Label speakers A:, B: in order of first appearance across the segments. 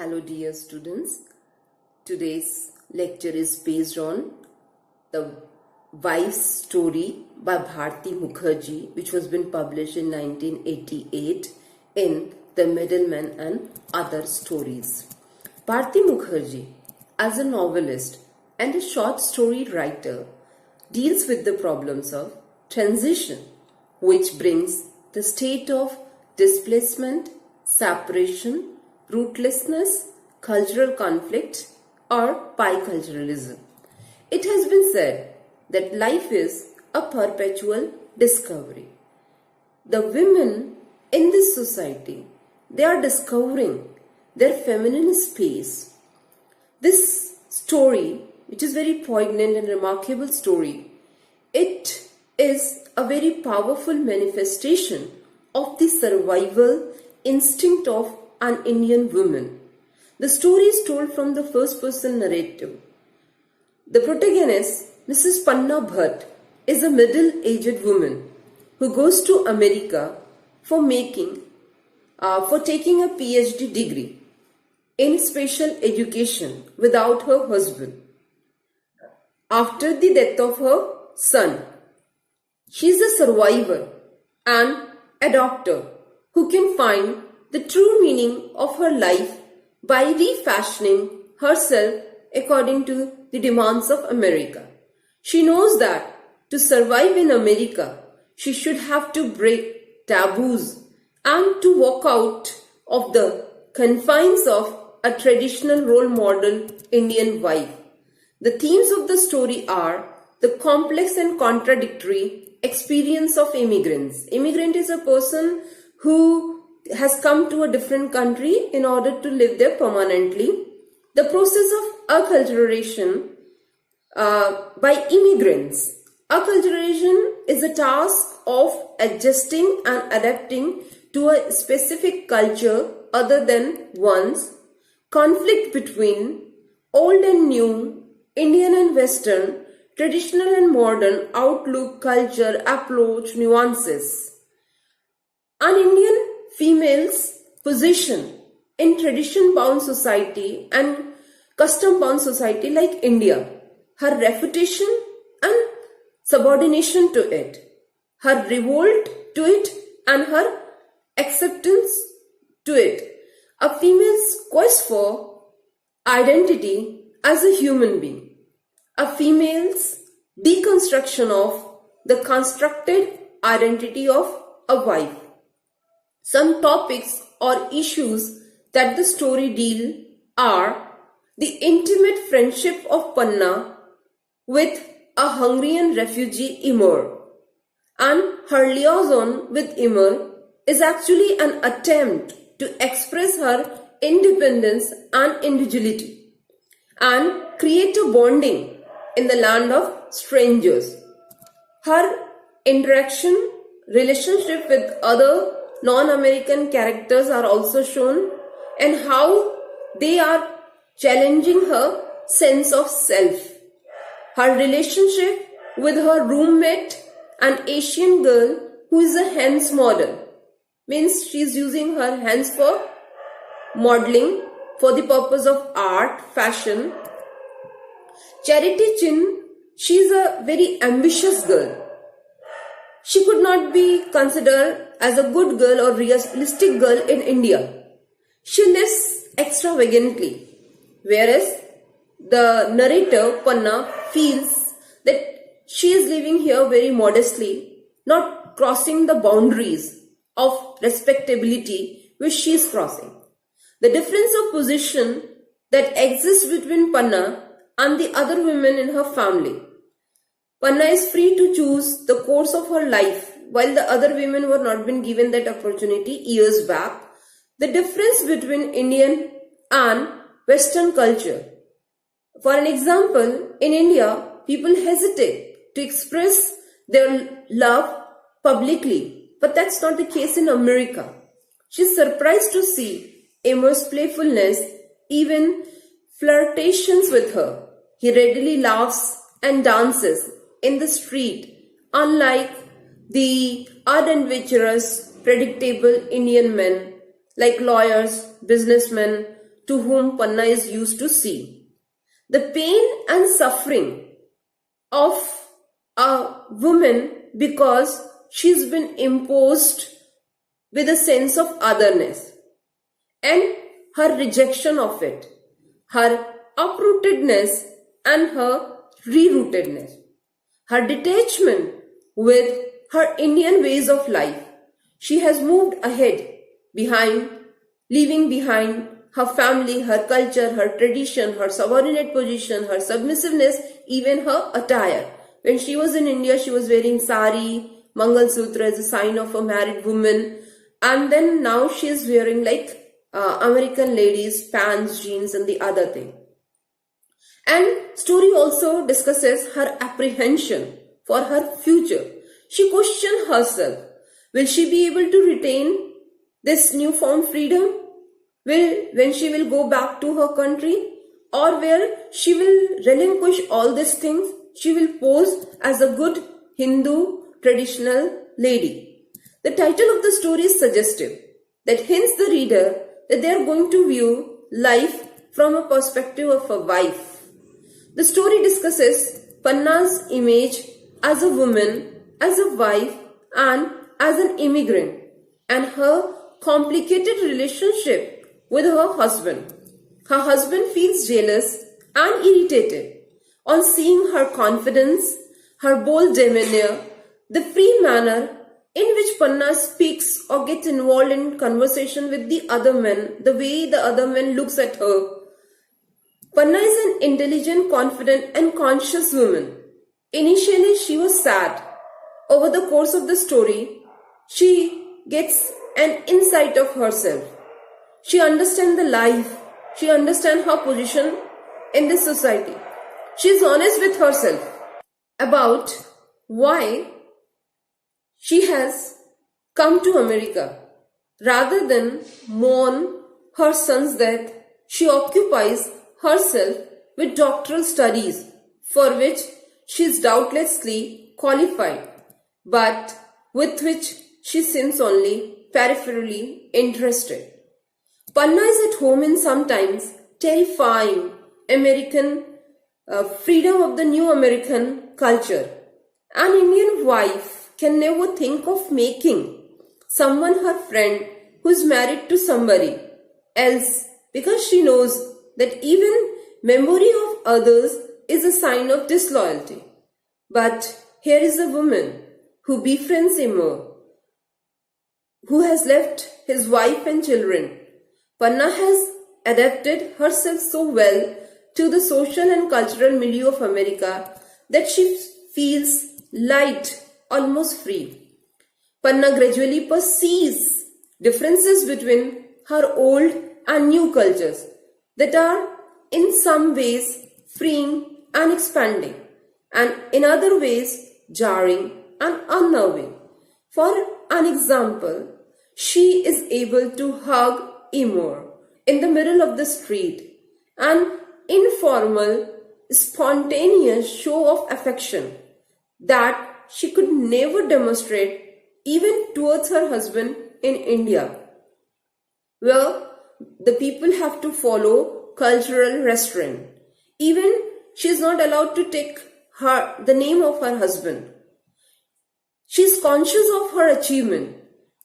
A: Hello dear students, today's lecture is based on the wife's story by Bharati Mukherjee, which was been published in 1988 in The Middleman and Other Stories. Bharati Mukherjee, as a novelist and a short story writer, deals with the problems of transition, which brings the state of displacement, separation, rootlessness, cultural conflict, or biculturalism. It has been said that life is a perpetual discovery. The women in this society, they are discovering their feminine space. This story, which is very poignant and remarkable story, it is a very powerful manifestation of the survival instinct of an Indian woman. The story is told from the first person narrative. The protagonist, Mrs. Panna Bhatt, is a middle-aged woman who goes to America for taking a PhD degree in special education without her husband. After the death of her son, she is a survivor and a doctor who can find the true meaning of her life by refashioning herself according to the demands of America. She knows that to survive in America, she should have to break taboos and to walk out of the confines of a traditional role model Indian wife. The themes of the story are the complex and contradictory experience of immigrants. Immigrant is a person who has come to a different country in order to live there permanently. The process of acculturation by immigrants. Acculturation is a task of adjusting and adapting to a specific culture other than one's. Conflict between old and new, Indian and Western, traditional and modern outlook, culture, approach, nuances. An Indian female's position in tradition-bound society and custom-bound society like India, her refutation and subordination to it, her revolt to it and her acceptance to it, a female's quest for identity as a human being, a female's deconstruction of the constructed identity of a wife. Some topics or issues that the story deal are the intimate friendship of Panna with a Hungarian refugee Imre, and her liaison with Imre is actually an attempt to express her independence and individuality and create a bonding in the land of strangers. Her relationship with other non-American characters are also shown, and how they are challenging her sense of self. Her relationship with her roommate, an Asian girl who is a hands model, means she is using her hands for modeling for the purpose of art, fashion. Charity Chin, she is a very ambitious girl. She could not be considered as a good girl or realistic girl in India. She lives extravagantly, whereas the narrator, Panna, feels that she is living here very modestly, not crossing the boundaries of respectability which she is crossing. The difference of position that exists between Panna and the other women in her family. Panna is free to choose the course of her life, while the other women were not been given that opportunity years back. The difference between Indian and Western culture. For an example, in India, people hesitate to express their love publicly, but that's not the case in America. She's surprised to see Imre's playfulness, even flirtations with her. He readily laughs and dances in the street, unlike the unadventurous, predictable Indian men like lawyers, businessmen, to whom Panna is used to see. The pain and suffering of a woman because she's been imposed with a sense of otherness and her rejection of it, her uprootedness and her rerootedness, her detachment with her Indian ways of life. She has moved ahead, leaving behind her family, her culture, her tradition, her subordinate position, her submissiveness, even her attire. When she was in India, she was wearing sari, Mangal Sutra as a sign of a married woman. And then now she is wearing like American ladies, pants, jeans and the other thing. And story also discusses her apprehension for her future. She questioned herself. Will she be able to retain this newfound freedom? When she will go back to her country? Or where she will relinquish all these things? She will pose as a good Hindu traditional lady. The title of the story is suggestive, that hints the reader that they are going to view life from a perspective of a wife. The story discusses Panna's image as a woman, as a wife and as an immigrant, and her complicated relationship with her husband. Her husband feels jealous and irritated on seeing her confidence, her bold demeanor, the free manner in which Panna speaks or gets involved in conversation with the other men, the way the other man looks at her. Panna is an intelligent, confident and conscious woman. Initially, she was sad. Over the course of the story, she gets an insight of herself. She understands the life. She understands her position in this society. She is honest with herself about why she has come to America. Rather than mourn her son's death, she occupies herself with doctoral studies for which she is doubtlessly qualified, but with which she seems only peripherally interested. Panna is at home in sometimes terrifying American freedom of the new American culture. An Indian wife can never think of making someone her friend who is married to somebody else, because she knows that even memory of others is a sign of disloyalty. But here is a woman who befriends him, who has left his wife and children. Panna has adapted herself so well to the social and cultural milieu of America that she feels light, almost free. Panna gradually perceives differences between her old and new cultures that are in some ways freeing and expanding, and in other ways jarring and unnerving. For an example, she is able to hug Emor in the middle of the street, an informal, spontaneous show of affection that she could never demonstrate even towards her husband in India, where the people have to follow cultural restraint. Even she is not allowed to take the name of her husband. She is conscious of her achievement,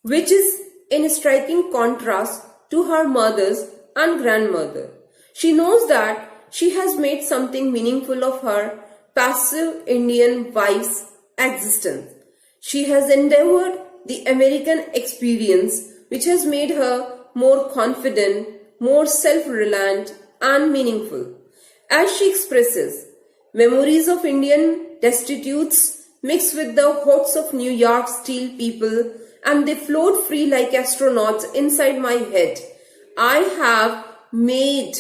A: which is in striking contrast to her mother's and grandmother. She knows that she has made something meaningful of her passive Indian wife's existence. She has endeavored the American experience, which has made her more confident, more self-reliant and meaningful. As she expresses, memories of Indian destitutes mixed with the hordes of New York steel people, and they float free like astronauts inside my head. I have made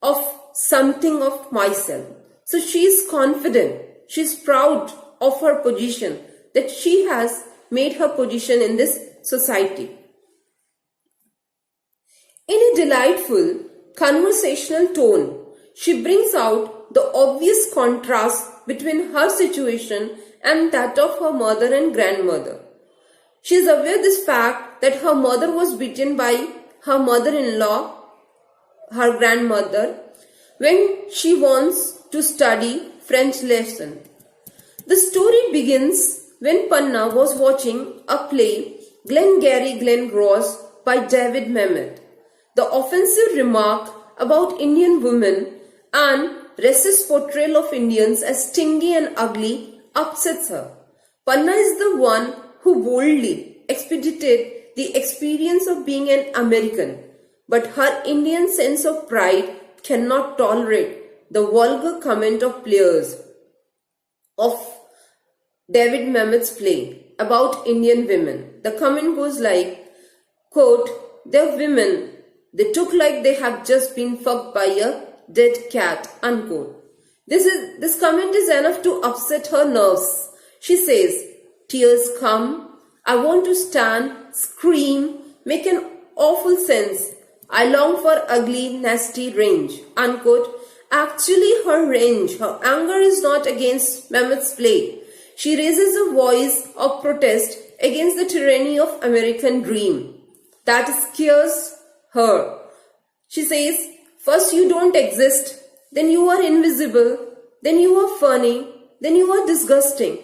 A: of something of myself. So she is confident, she is proud of her position, that she has made her position in this society. In a delightful conversational tone, she brings out the obvious contrast between her situation and that of her mother and grandmother. She is aware of this fact that her mother was beaten by her mother-in-law her grandmother when she wants to study French lesson. The story begins when Panna was watching a play, Glengarry Glen Ross by David Mamet. The offensive remark about Indian women and racist portrayal of Indians as stingy and ugly upsets her. Panna is the one who boldly expedited the experience of being an American, but her Indian sense of pride cannot tolerate the vulgar comment of players of David Mamet's play about Indian women. The comment goes like, quote, "They're women. They took like they have just been fucked by a dead cat," unquote. This comment is enough to upset her nerves. She says, "Tears come. I want to stand, scream, make an awful sense. I long for ugly, nasty range," unquote. Actually, her range, her anger is not against Mamet's play. She raises a voice of protest against the tyranny of American dream. That scares her. She says, "First you don't exist, then you are invisible, then you are funny, then you are disgusting.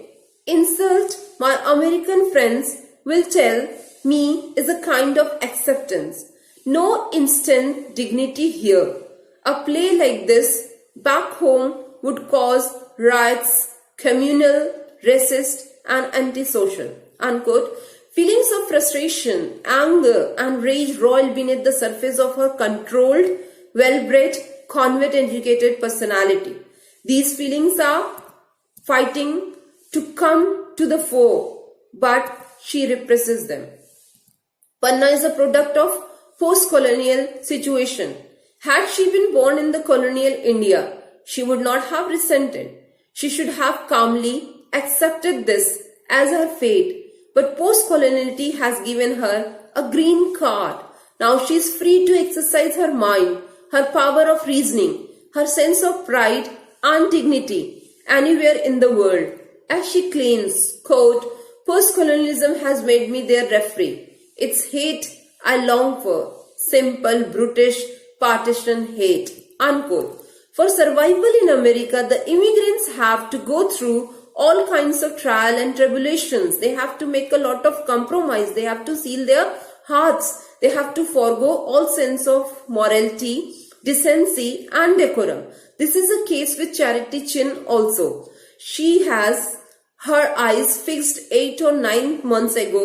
A: Insult my American friends will tell me is a kind of acceptance. No instant dignity here. A play like this back home would cause riots, communal, racist and antisocial," unquote. Feelings of frustration, anger and rage roil beneath the surface of her controlled, well-bred, convent-educated personality. These feelings are fighting to come to the fore, but she represses them. Panna is a product of post-colonial situation. Had she been born in the colonial India, she would not have resented. She should have calmly accepted this as her fate. But post-coloniality has given her a green card. Now she is free to exercise her mind, her power of reasoning, her sense of pride and dignity anywhere in the world. As she claims, quote, "Post-colonialism has made me their referee. It's hate I long for, simple, brutish, partisan hate," unquote. For survival in America, the immigrants have to go through all kinds of trial and tribulations. They have to make a lot of compromise. They have to seal their hearts. They have to forego all sense of morality, decency and decorum. This is a case with Charity Chin also. She has her eyes fixed 8 or 9 months ago,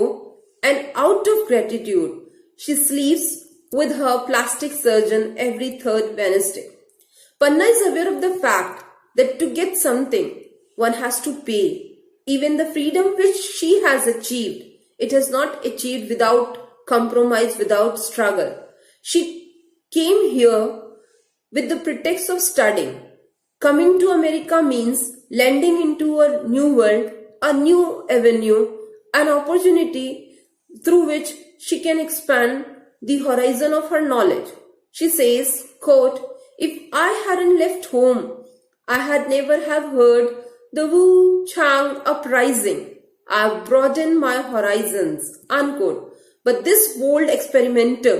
A: and out of gratitude, she sleeps with her plastic surgeon every third Wednesday. Panna is aware of the fact that to get something, one has to pay. Even the freedom which she has achieved, it has not achieved without compromise, without struggle. She came here with the pretext of studying. Coming to America means landing into a new world, a new avenue, an opportunity through which she can expand the horizon of her knowledge. She says, quote, "If I hadn't left home, I had never have heard the Wu Chang uprising. I've broadened my horizons," unquote. But this bold experimenter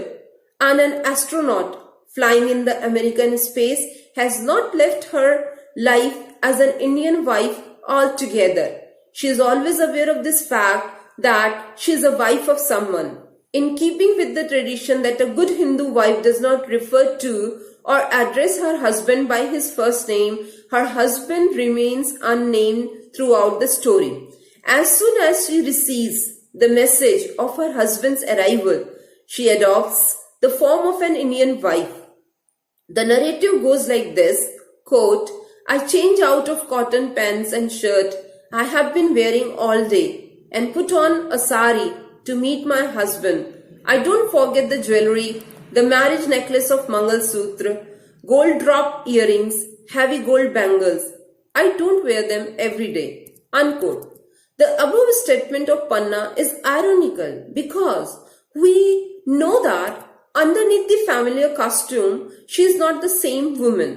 A: and an astronaut flying in the American space has not left her life as an Indian wife altogether. She is always aware of this fact that she is a wife of someone. In keeping with the tradition that a good Hindu wife does not refer to or address her husband by his first name, her husband remains unnamed throughout the story. As soon as she receives the message of her husband's arrival, she adopts the form of an Indian wife. The narrative goes like this, quote, "I change out of cotton pants and shirt I have been wearing all day and put on a sari to meet my husband. I don't forget the jewelry, the marriage necklace of Mangal Sutra, gold drop earrings, heavy gold bangles. I don't wear them every day," unquote. The above statement of Panna is ironical because we know that underneath the familiar costume, she is not the same woman.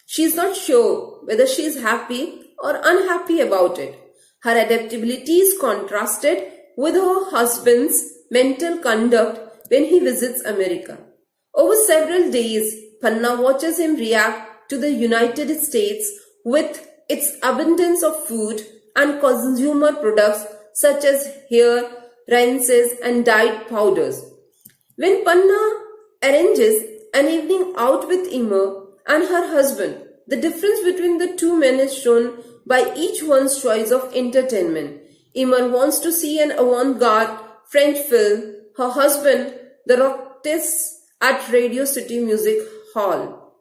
A: She is not sure whether she is happy or unhappy about it. Her adaptability is contrasted with her husband's mental conduct when he visits America. Over several days, Panna watches him react to the United States with its abundance of food and consumer products such as hair, rinses and dyed powders. When Panna arranges an evening out with Immer and her husband, the difference between the two men is shown by each one's choice of entertainment. Immer wants to see an avant-garde French film, her husband the Rockettes at Radio City Music Hall.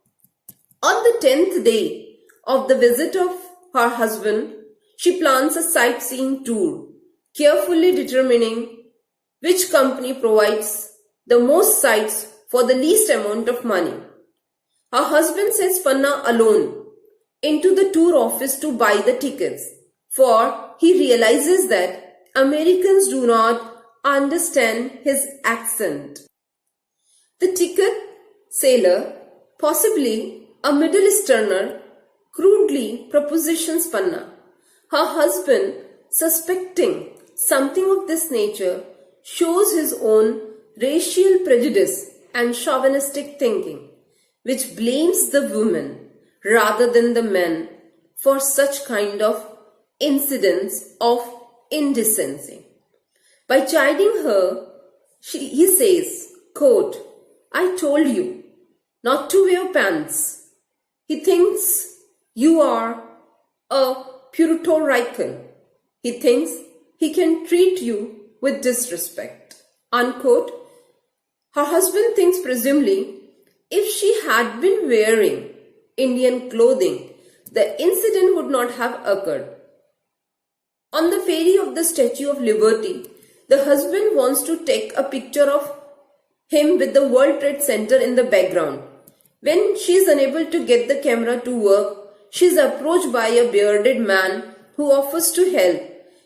A: On the 10th day of the visit of her husband, she plans a sightseeing tour, carefully determining which company provides the most sights for the least amount of money. Her husband sends Panna alone into the tour office to buy the tickets, for he realizes that Americans do not understand his accent. The ticket seller, possibly a Middle Easterner, crudely propositions Panna. Her husband, suspecting something of this nature, shows his own racial prejudice and chauvinistic thinking, which blames the woman rather than the men for such kind of incidents of indecency. By chiding her, he says, quote, "I told you not to wear pants." He thinks you are a Puerto Rican. He thinks he can treat you with disrespect. Unquote. Her husband thinks presumably if she had been wearing Indian clothing, the incident would not have occurred. On the ferry of the Statue of Liberty, the husband wants to take a picture of him with the World Trade Center in the background. When she is unable to get the camera to work, she is approached by a bearded man who offers to help.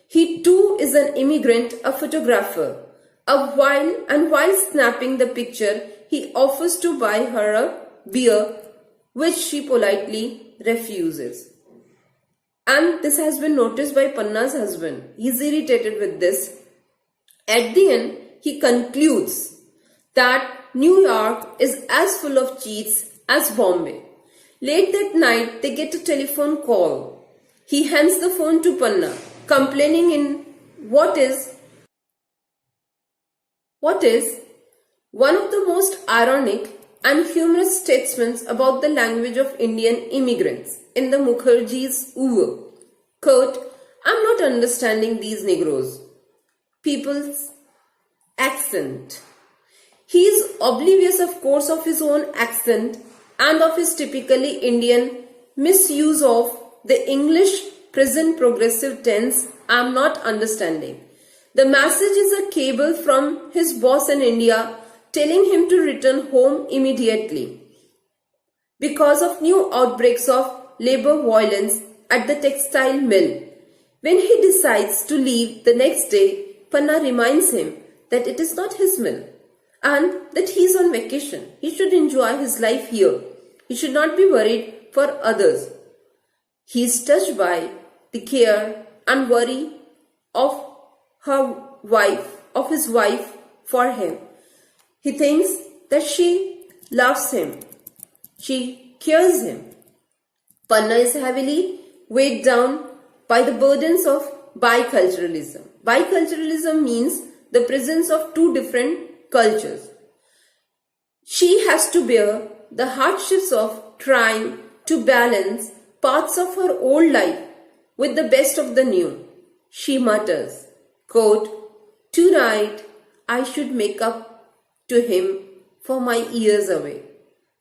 A: He too is an immigrant, a photographer. While snapping the picture, he offers to buy her a beer, which she politely refuses. And this has been noticed by Panna's husband. He is irritated with this. At the end, he concludes that New York is as full of cheats as Bombay. Late that night, they get a telephone call. He hands the phone to Panna, complaining in what is one of the most ironic and humorous statements about the language of Indian immigrants in the Mukherjee's oeuvre. Quote, "I'm not understanding these Negroes. People's accent." He is oblivious, of course, of his own accent and of his typically Indian misuse of the English present progressive tense, "I'm not understanding." The message is a cable from his boss in India telling him to return home immediately because of new outbreaks of labor violence at the textile mill. When he decides to leave the next day, Panna reminds him that it is not his mill and that he is on vacation. He should enjoy his life here. He should not be worried for others. He is touched by the care and worry of his wife for him. He thinks that she loves him. She cares him. Panna is heavily weighed down by the burdens of biculturalism. Biculturalism means the presence of two different cultures. She has to bear the hardships of trying to balance parts of her old life with the best of the new. She mutters, quote, "Tonight I should make up to him for my years away.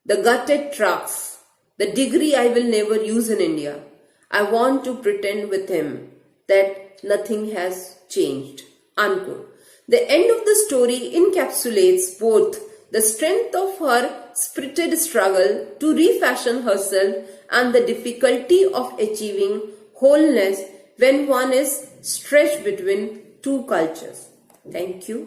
A: The gutted trucks, the degree I will never use in India. I want to pretend with him that nothing has changed." Unquote. The end of the story encapsulates both the strength of her spirited struggle to refashion herself and the difficulty of achieving wholeness when one is stretched between two cultures. Thank you.